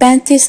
35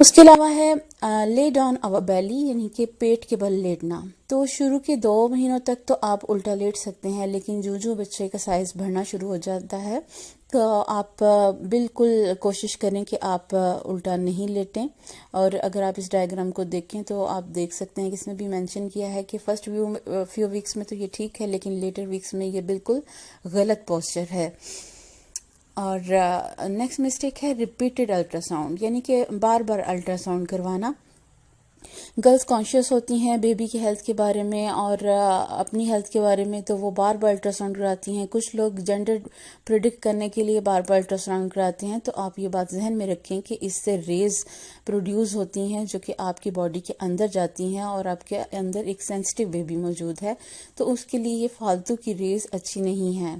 اس کے علاوہ ہے لے ڈاؤن اور بیلی، یعنی کہ پیٹ کے بل لیٹنا. تو شروع کے 2 مہینوں تک تو آپ الٹا لیٹ سکتے ہیں، لیکن جو بچے کا سائز بڑھنا شروع ہو جاتا ہے تو آپ بالکل کوشش کریں کہ آپ الٹا نہیں لیٹیں. اور اگر آپ اس ڈائیگرام کو دیکھیں تو آپ دیکھ سکتے ہیں کہ اس میں بھی مینشن کیا ہے کہ فرسٹ فیو ویکس میں تو یہ ٹھیک ہے، لیکن لیٹر ویکس میں یہ بالکل غلط پوسچر ہے. اور نیکسٹ مسٹیک ہے ریپیٹڈ الٹرا ساؤنڈ، یعنی کہ بار بار الٹرا ساؤنڈ کروانا. گرلز کانشیس ہوتی ہیں بیبی کی ہیلتھ کے بارے میں اور اپنی ہیلتھ کے بارے میں، تو وہ بار بار الٹرا ساؤنڈ کراتی ہیں. کچھ لوگ جینڈر پریڈکٹ کرنے کے لیے بار بار الٹرا ساؤنڈ کراتے ہیں. تو آپ یہ بات ذہن میں رکھیں کہ اس سے ریز پروڈیوس ہوتی ہیں جو کہ آپ کی باڈی کے اندر جاتی ہیں، اور آپ کے اندر ایک سینسٹیو بیبی موجود ہے، تو اس کے لیے یہ فالتو کی ریز اچھی نہیں ہیں.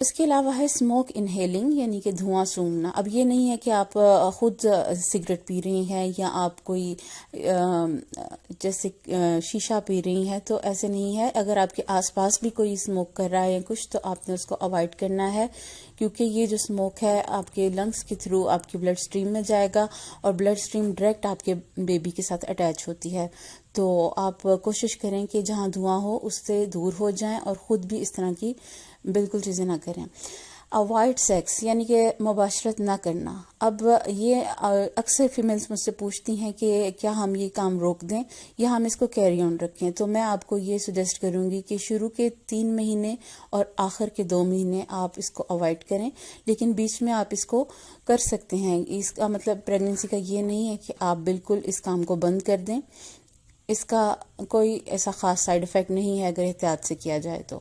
اس کے علاوہ ہے اسموک انہیلنگ، یعنی کہ دھواں سونگھنا. اب یہ نہیں ہے کہ آپ خود سگریٹ پی رہی ہیں یا آپ کوئی جیسے شیشہ پی رہی ہیں، تو ایسے نہیں ہے. اگر آپ کے آس پاس بھی کوئی اسموک کر رہا ہے یا کچھ، تو آپ نے اس کو اوائڈ کرنا ہے، کیونکہ یہ جو اسموک ہے آپ کے لنگس کے تھرو آپ کی بلڈ سٹریم میں جائے گا، اور بلڈ سٹریم ڈائریکٹ آپ کے بیبی کے ساتھ اٹیچ ہوتی ہے. تو آپ کوشش کریں کہ جہاں دھواں ہو اس سے دور ہو جائیں، اور خود بھی اس طرح کی بالکل چیزیں نہ کریں. اوائڈ سیکس، یعنی کہ مباشرت نہ کرنا. اب یہ اکثر فیمیلز مجھ سے پوچھتی ہیں کہ کیا ہم یہ کام روک دیں یا ہم اس کو کیری آن رکھیں. تو میں آپ کو یہ سجیسٹ کروں گی کہ شروع کے 3 مہینے اور آخر کے 2 مہینے آپ اس کو اوائڈ کریں، لیکن بیچ میں آپ اس کو کر سکتے ہیں. اس کا مطلب پریگننسی کا یہ نہیں ہے کہ آپ بالکل اس کام کو بند کر دیں. اس کا کوئی ایسا خاص سائیڈ افیکٹ نہیں ہے اگر احتیاط سے کیا جائے تو.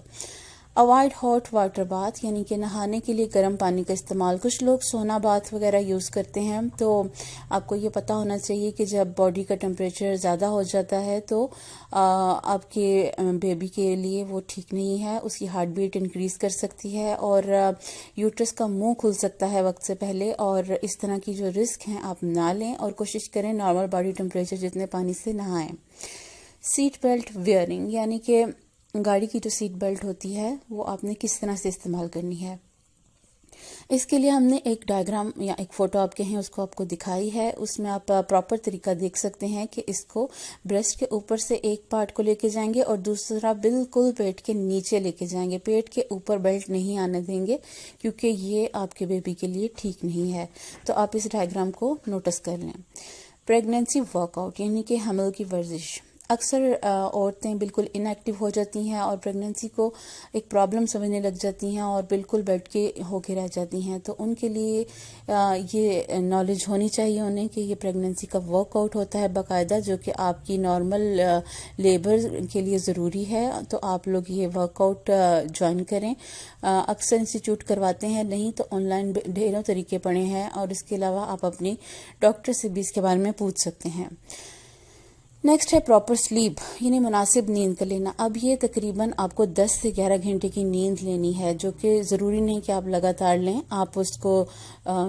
اوائڈ ہاٹ واٹر باتھ، یعنی کہ نہانے کے لیے گرم پانی کا استعمال. کچھ لوگ سونا باتھ وغیرہ یوز کرتے ہیں، تو آپ کو یہ پتہ ہونا چاہیے کہ جب باڈی کا ٹمپریچر زیادہ ہو جاتا ہے تو آپ کے بیبی کے لیے وہ ٹھیک نہیں ہے. اس کی ہارٹ بیٹ انکریز کر سکتی ہے، اور یوٹرس کا منہ کھل سکتا ہے وقت سے پہلے. اور اس طرح کی جو رسک ہیں آپ نہ لیں، اور کوشش کریں نارمل باڈی ٹمپریچر جتنے پانی سے نہائیں. سیٹ بیلٹ ویئرنگ، یعنی کہ گاڑی کی جو سیٹ بیلٹ ہوتی ہے وہ آپ نے کس طرح سے استعمال کرنی ہے. اس کے لیے ہم نے ایک ڈائیگرام یا ایک فوٹو آپ کہیں اس کو آپ کو دکھائی ہے. اس میں آپ پراپر طریقہ دیکھ سکتے ہیں کہ اس کو بریسٹ کے اوپر سے ایک پارٹ کو لے کے جائیں گے اور دوسرا بالکل پیٹ کے نیچے لے کے جائیں گے. پیٹ کے اوپر بیلٹ نہیں آنے دیں گے، کیونکہ یہ آپ کے بیبی کے لیے ٹھیک نہیں ہے. تو آپ اس ڈائیگرام کو نوٹس کر لیں. پریگننسی ورک آؤٹ، یعنی کہ حمل کی ورزش. اکثر عورتیں بالکل ان ایکٹیو ہو جاتی ہیں اور پریگننسی کو ایک پرابلم سمجھنے لگ جاتی ہیں اور بالکل بیٹھ کے ہو کے رہ جاتی ہیں. تو ان کے لیے یہ نالج ہونی چاہیے انہیں کہ یہ پریگننسی کا ورک آؤٹ ہوتا ہے باقاعدہ، جو کہ آپ کی نارمل لیبر کے لیے ضروری ہے. تو آپ لوگ یہ ورک آؤٹ جوائن کریں. اکثر انسٹیٹیوٹ کرواتے ہیں، نہیں تو آن لائن ڈھیروں طریقے پڑے ہیں، اور اس کے علاوہ آپ اپنی ڈاکٹر سے بھی اس کے بارے میں پوچھ سکتے ہیں. نیکسٹ ہے پراپر سلیپ، یعنی مناسب نیند کا لینا. اب یہ تقریباً آپ کو 10 سے 11 گھنٹے کی نیند لینی ہے، جو کہ ضروری نہیں کہ آپ لگاتار لیں. آپ اس کو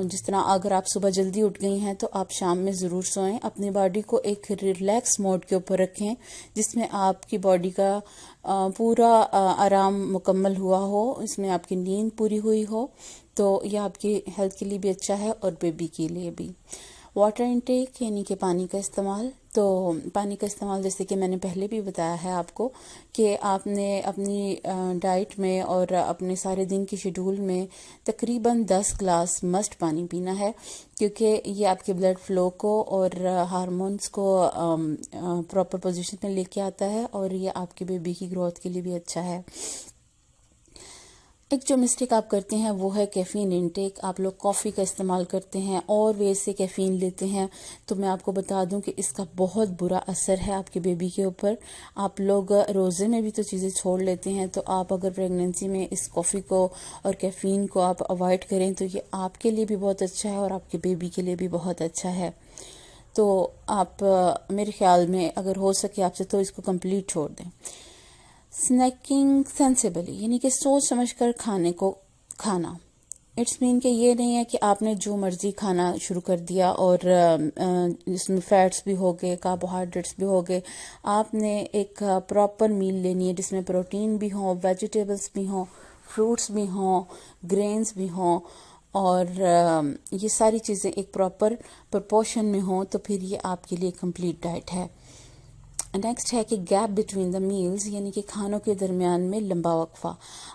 جس طرح اگر آپ صبح جلدی اٹھ گئی ہیں تو آپ شام میں ضرور سوئیں. اپنی باڈی کو ایک ریلیکس موڈ کے اوپر رکھیں، جس میں آپ کی باڈی کا پورا آرام مکمل ہوا ہو، اس میں آپ کی نیند پوری ہوئی ہو. تو یہ آپ کی ہیلتھ کے لیے بھی اچھا ہے اور بیبی کے لیے بھی. واٹر انٹیک، یعنی کہ پانی کا استعمال. تو پانی کا استعمال جیسے کہ میں نے پہلے بھی بتایا ہے آپ کو کہ آپ نے اپنی ڈائٹ میں اور اپنے سارے دن کی شیڈول میں تقریباً 10 گلاس مسٹ پانی پینا ہے، کیونکہ یہ آپ کے بلڈ فلو کو اور ہارمونز کو پراپر پوزیشن میں لے کے آتا ہے، اور یہ آپ کے بیبی کی گروتھ کے لیے بھی اچھا ہے. ایک جو مسٹیک آپ کرتے ہیں وہ ہے کیفین انٹیک. آپ لوگ کافی کا استعمال کرتے ہیں اور ویز سے کیفین لیتے ہیں. تو میں آپ کو بتا دوں کہ اس کا بہت برا اثر ہے آپ کے بیبی کے اوپر. آپ لوگ روزے میں بھی تو چیزیں چھوڑ لیتے ہیں، تو آپ اگر پریگننسی میں اس کافی کو اور کیفین کو آپ اوائڈ کریں تو یہ آپ کے لیے بھی بہت اچھا ہے اور آپ کے بیبی کے لیے بھی بہت اچھا ہے. تو آپ میرے خیال میں اگر ہو سکے آپ سے تو اس کو کمپلیٹ چھوڑ دیں. سنیکنگ سینسیبلی، یعنی کہ سوچ سمجھ کر کھانا. اٹس مین کہ یہ نہیں ہے کہ آپ نے جو مرضی کھانا شروع کر دیا اور اس میں فیٹس بھی ہو گئے، کاربوہائیڈریٹس بھی ہو گئے. آپ نے ایک پراپر میل لینی ہے جس میں پروٹین بھی ہوں، ویجیٹیبلس بھی ہوں، فروٹس بھی ہوں، گرینز بھی ہوں، اور یہ ساری چیزیں ایک پراپر پرپورشن میں ہوں تو پھر یہ آپ کے لیے کمپلیٹ ڈائٹ ہے. نیکسٹ ہے کہ گیپ بٹوین دا میلز، یعنی کہ کھانوں کے درمیان میں لمبا وقفہ.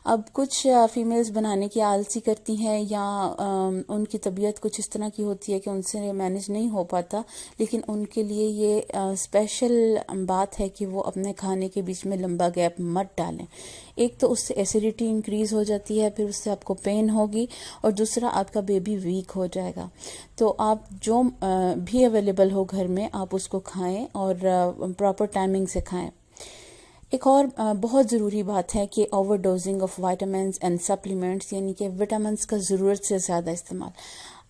اب کچھ فیمیلز بنانے کی آلسی کرتی ہیں یا ان کی طبیعت کچھ اس طرح کی ہوتی ہے کہ ان سے مینج نہیں ہو پاتا، لیکن ان کے لیے یہ اسپیشل بات ہے کہ وہ اپنے کھانے کے بیچ میں لمبا گیپ مت ڈالیں. ایک تو اس سے ایسیڈیٹی انکریز ہو جاتی ہے، پھر اس سے آپ کو پین ہوگی، اور دوسرا آپ کا بیبی ویک ہو جائے گا. تو آپ جو بھی اویلیبل ہو گھر میں آپ اس کو کھائیں اور پراپر ٹائمنگ سے کھائیں. ایک اور بہت ضروری بات ہے کہ over dosing of vitamins and supplements, یعنی کہ وٹامنس کا ضرورت سے زیادہ استعمال.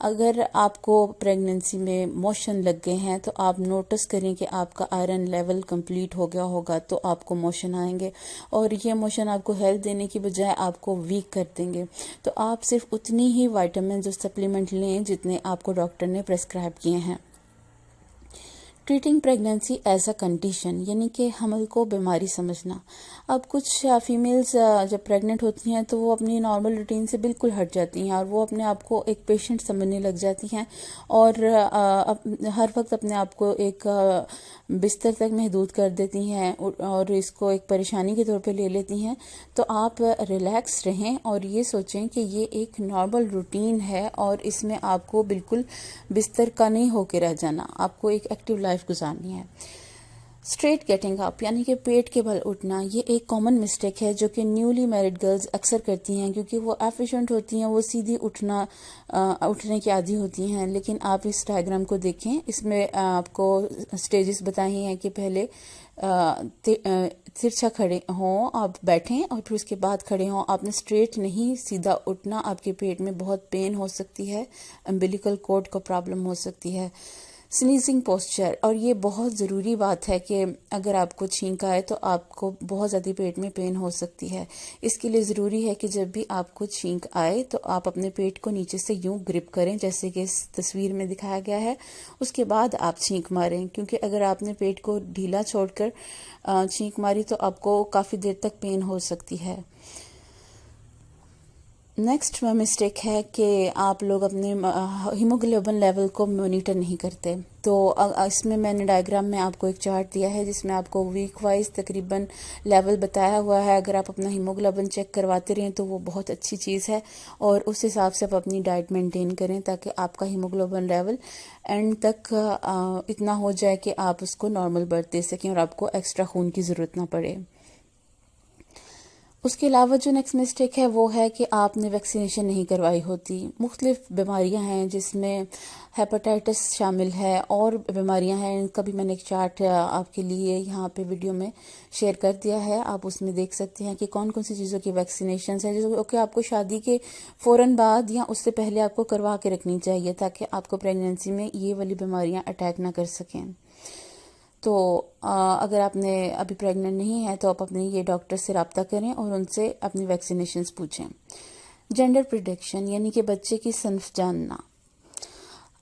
اگر آپ کو پریگننسی میں موشن لگ گئے ہیں تو آپ نوٹس کریں کہ آپ کا آئرن لیول کمپلیٹ ہو گیا ہوگا تو آپ کو موشن آئیں گے، اور یہ موشن آپ کو ہیلتھ دینے کی بجائے آپ کو ویک کر دیں گے. تو آپ صرف اتنی ہی وائٹامنز اور سپلیمنٹ لیں جتنے آپ کو ڈاکٹر نے پرسکرائب کیے ہیں. Treating pregnancy as a condition, یعنی کہ حمل کو بیماری سمجھنا. اب کچھ فیمیلز جب پریگننٹ ہوتی ہیں تو وہ اپنی نارمل روٹین سے بالکل ہٹ جاتی ہیں اور وہ اپنے آپ کو ایک پیشنٹ سمجھنے لگ جاتی ہیں، اور ہر وقت اپنے آپ کو ایک بستر تک محدود کر دیتی ہیں اور اس کو ایک پریشانی کے طور پہ لے لیتی ہیں. تو آپ ریلیکس رہیں اور یہ سوچیں کہ یہ ایک نارمل روٹین ہے اور اس میں آپ کو بالکل بستر کا نہیں ہو کے رہ جانا، آپ کو ایک ایکٹیو لائف گزارنی ہے. اسٹریٹ گیٹنگ اپ، یعنی کہ پیٹ کے بل اٹھنا، یہ ایک کامن مسٹیک ہے جو کہ نیولی میرڈ گرلز اکثر کرتی ہیں کیونکہ وہ ایفیشینٹ ہوتی ہیں، وہ سیدھی اٹھنے کی عادی ہوتی ہیں. لیکن آپ اس ڈائیگرام کو دیکھیں، اس میں آپ کو سٹیجز بتائی ہیں کہ پہلے ترچھا کھڑے ہوں، آپ بیٹھیں اور پھر اس کے بعد کھڑے ہوں. آپ نے اسٹریٹ نہیں سیدھا اٹھنا، آپ کے پیٹ میں بہت پین ہو سکتی ہے، امبلیکل کورڈ کو پرابلم ہو سکتی ہے. سنیزنگ پوسچر، اور یہ بہت ضروری بات ہے کہ اگر آپ کو چھینک آئے تو آپ کو بہت زیادہ پیٹ میں پین ہو سکتی ہے. اس کے لیے ضروری ہے کہ جب بھی آپ کو چھینک آئے تو آپ اپنے پیٹ کو نیچے سے یوں گرپ کریں جیسے کہ اس تصویر میں دکھایا گیا ہے، اس کے بعد آپ چھینک ماریں، کیونکہ اگر آپ نے پیٹ کو ڈھیلا چھوڑ کر چھینک ماری تو آپ کو کافی دیر تک پین ہو سکتی ہے. نیکسٹ مسٹیک ہے کہ آپ لوگ اپنے ہیموگلوبن لیول کو مانیٹر نہیں کرتے. تو اس میں نے ڈائیگرام میں آپ کو ایک چارٹ دیا ہے جس میں آپ کو ویک وائز تقریباً لیول بتایا ہوا ہے. اگر آپ اپنا ہیموگلوبن چیک کرواتے رہیں تو وہ بہت اچھی چیز ہے، اور اس حساب سے آپ اپنی ڈائٹ مینٹین کریں تاکہ آپ کا ہیموگلوبن لیول اینڈ تک اتنا ہو جائے کہ آپ اس کو نارمل برتھ دے سکیں اور آپ کو ایکسٹرا خون کی ضرورت نہ پڑے. اس کے علاوہ جو نیکسٹ مسٹیک ہے وہ ہے کہ آپ نے ویکسینیشن نہیں کروائی ہوتی. مختلف بیماریاں ہیں جس میں ہیپاٹائٹس شامل ہے اور بیماریاں ہیں، ان کا بھی میں نے ایک چارٹ آپ کے لیے یہاں پہ ویڈیو میں شیئر کر دیا ہے. آپ اس میں دیکھ سکتے ہیں کہ کون کون سی چیزوں کی ویکسینیشنز ہیں جو کہ آپ کو شادی کے فوراً بعد یا اس سے پہلے آپ کو کروا کے رکھنی چاہیے تاکہ آپ کو پریگننسی میں یہ والی بیماریاں اٹیک نہ کر سکیں. تو اگر آپ نے ابھی پریگننٹ نہیں ہے تو آپ اپنے یہ ڈاکٹر سے رابطہ کریں اور ان سے اپنی ویکسینیشنز پوچھیں. جینڈر پریڈکشن، یعنی کہ بچے کی صنف جاننا.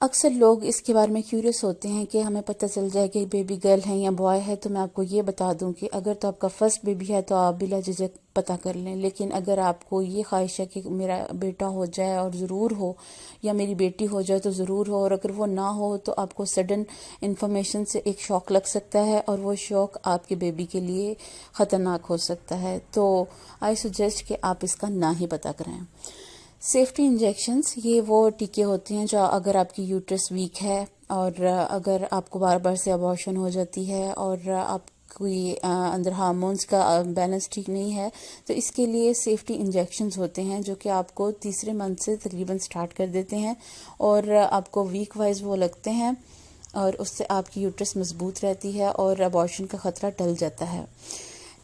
اکثر لوگ اس کے بارے میں کیوریس ہوتے ہیں کہ ہمیں پتہ چل جائے کہ بیبی گرل ہے یا بوائے ہے. تو میں آپ کو یہ بتا دوں کہ اگر تو آپ کا فرسٹ بیبی ہے تو آپ بلا جھجک پتہ کر لیں، لیکن اگر آپ کو یہ خواہش ہے کہ میرا بیٹا ہو جائے اور ضرور ہو، یا میری بیٹی ہو جائے تو ضرور ہو، اور اگر وہ نہ ہو تو آپ کو سڈن انفارمیشن سے ایک شوق لگ سکتا ہے اور وہ شوق آپ کے بیبی کے لیے خطرناک ہو سکتا ہے. تو آئی سجیسٹ کہ آپ اس کا نہ ہی پتہ کریں. سیفٹی انجیکشنز، یہ وہ ٹیکے ہوتے ہیں جو اگر آپ کی یوٹرس ویک ہے اور اگر آپ کو بار بار سے ابارشن ہو جاتی ہے اور آپ کوئی اندر ہارمونز کا بیلنس ٹھیک نہیں ہے تو اس کے لیے سیفٹی انجیکشنز ہوتے ہیں جو کہ آپ کو تیسرے منتھ سے تقریباً سٹارٹ کر دیتے ہیں اور آپ کو ویک وائز وہ لگتے ہیں اور اس سے آپ کی یوٹرس مضبوط رہتی ہے اور ابارشن کا خطرہ ٹل جاتا ہے.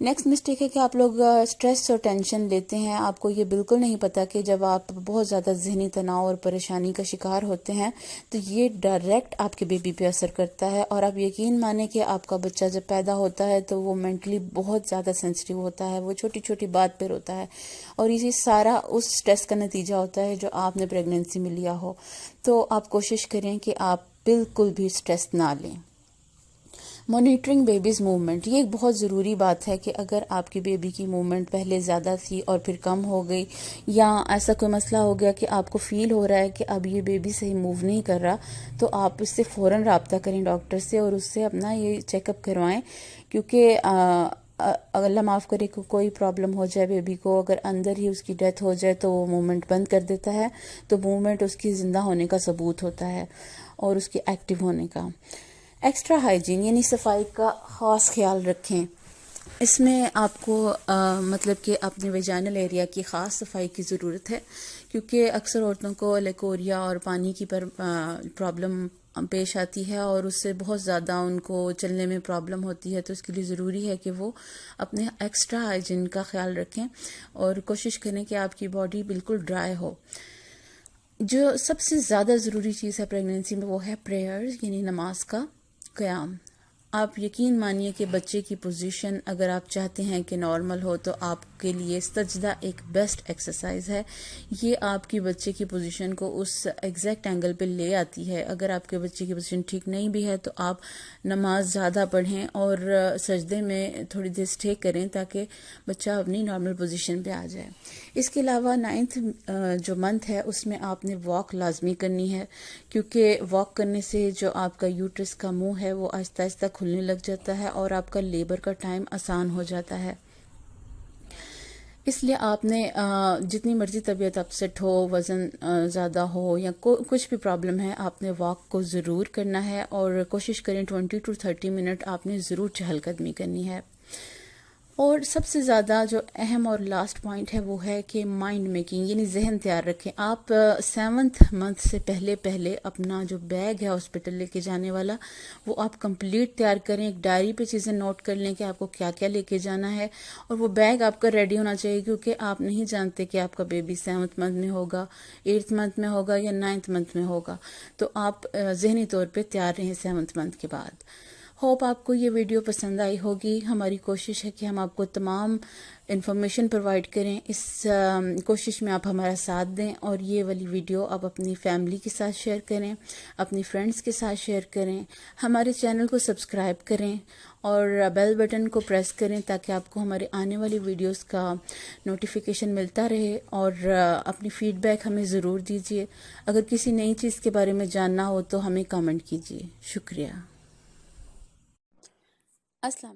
نیکسٹ مسٹیک ہے کہ آپ لوگ اسٹریس اور ٹینشن لیتے ہیں. آپ کو یہ بالکل نہیں پتا کہ جب آپ بہت زیادہ ذہنی تناؤ اور پریشانی کا شکار ہوتے ہیں تو یہ ڈائریکٹ آپ کے بیبی پہ اثر کرتا ہے. اور آپ یقین مانیں کہ آپ کا بچہ جب پیدا ہوتا ہے تو وہ مینٹلی بہت زیادہ سینسٹیو ہوتا ہے، وہ چھوٹی چھوٹی بات پہ روتا ہے، اور یہ سارا اس اسٹریس کا نتیجہ ہوتا ہے جو آپ نے پریگننسی میں لیا ہو. تو آپ کوشش کریں کہ آپ بالکل بھی اسٹریس نہ لیں. مانیٹرنگ بیبیز موومنٹ، یہ ایک بہت ضروری بات ہے کہ اگر آپ کی بیبی کی موومنٹ پہلے زیادہ تھی اور پھر کم ہو گئی، یا ایسا کوئی مسئلہ ہو گیا کہ آپ کو فیل ہو رہا ہے کہ اب یہ بیبی صحیح موو نہیں کر رہا، تو آپ اس سے فوراً رابطہ کریں ڈاکٹر سے اور اس سے اپنا یہ چیک اپ کروائیں، کیونکہ اللہ معاف کرے کہ کوئی پرابلم ہو جائے بیبی کو، اگر اندر ہی اس کی ڈیتھ ہو جائے تو وہ موومنٹ بند کر دیتا ہے، تو موومنٹ اس کی زندہ ہونے کا ثبوت ہوتا ہے اور اس کی ایکٹیو ہونے کا۔ ایکسٹرا ہائیجین یعنی صفائی کا خاص خیال رکھیں۔ اس میں آپ کو مطلب کہ اپنے ویجائنل ایریا کی خاص صفائی کی ضرورت ہے، کیونکہ اکثر عورتوں کو لیکوریا اور پانی کی پرابلم پیش آتی ہے اور اس سے بہت زیادہ ان کو چلنے میں پرابلم ہوتی ہے، تو اس کے لیے ضروری ہے کہ وہ اپنے ایکسٹرا ہائیجین کا خیال رکھیں اور کوشش کریں کہ آپ کی باڈی بالکل ڈرائی ہو۔ جو سب سے زیادہ ضروری چیز ہے پریگنینسی میں وہ ہے پریئرز یعنی نماز کا قیام۔ آپ یقین مانیے کہ بچے کی پوزیشن اگر آپ چاہتے ہیں کہ نارمل ہو تو آپ کے لیے سجدہ ایک بیسٹ ایکسرسائز ہے۔ یہ آپ کی بچے کی پوزیشن کو اس ایگزیکٹ اینگل پہ لے آتی ہے۔ اگر آپ کے بچے کی پوزیشن ٹھیک نہیں بھی ہے تو آپ نماز زیادہ پڑھیں اور سجدے میں تھوڑی دیر اسٹے کریں تاکہ بچہ اپنی نارمل پوزیشن پہ آ جائے۔ اس کے علاوہ 9th جو منتھ ہے اس میں آپ نے واک لازمی کرنی ہے، کیونکہ واک کرنے سے جو آپ کا یوٹرس کا منہ ہے وہ آہستہ آہستہ کھلنے لگ جاتا ہے اور آپ کا لیبر کا ٹائم آسان ہو جاتا ہے۔ اس لیے آپ نے جتنی مرضی طبیعت اپسیٹ ہو، وزن زیادہ ہو یا کچھ بھی پرابلم ہے، آپ نے واک کو ضرور کرنا ہے اور کوشش کریں 20 to 30 منٹ آپ نے ضرور چہل قدمی کرنی ہے۔ اور سب سے زیادہ جو اہم اور لاسٹ پوائنٹ ہے وہ ہے کہ مائنڈ میکنگ یعنی ذہن تیار رکھیں۔ آپ 7th منتھ سے پہلے اپنا جو بیگ ہے ہاسپٹل لے کے جانے والا وہ آپ کمپلیٹ تیار کریں، ایک ڈائری پہ چیزیں نوٹ کر لیں کہ آپ کو کیا کیا لے کے جانا ہے، اور وہ بیگ آپ کا ریڈی ہونا چاہیے، کیونکہ آپ نہیں جانتے کہ آپ کا بیبی 7th منتھ میں ہوگا، 8th منتھ میں ہوگا یا 9th منتھ میں ہوگا، تو آپ ذہنی طور پہ تیار رہیں 7th منتھ کے بعد۔ ہوپ آپ کو یہ ویڈیو پسند آئی ہوگی۔ ہماری کوشش ہے کہ ہم آپ کو تمام انفارمیشن پرووائڈ کریں، اس کوشش میں آپ ہمارا ساتھ دیں اور یہ والی ویڈیو آپ اپنی فیملی کے ساتھ شیئر کریں، اپنی فرینڈز کے ساتھ شیئر کریں، ہمارے چینل کو سبسکرائب کریں اور بیل بٹن کو پریس کریں تاکہ آپ کو ہمارے آنے والی ویڈیوز کا نوٹیفیکیشن ملتا رہے، اور اپنی فیڈ بیک ہمیں ضرور دیجیے۔ اگر کسی نئی چیز کے بارے میں جاننا ہو تو ہمیں کامنٹ کیجیے۔ شکریہ۔ السلام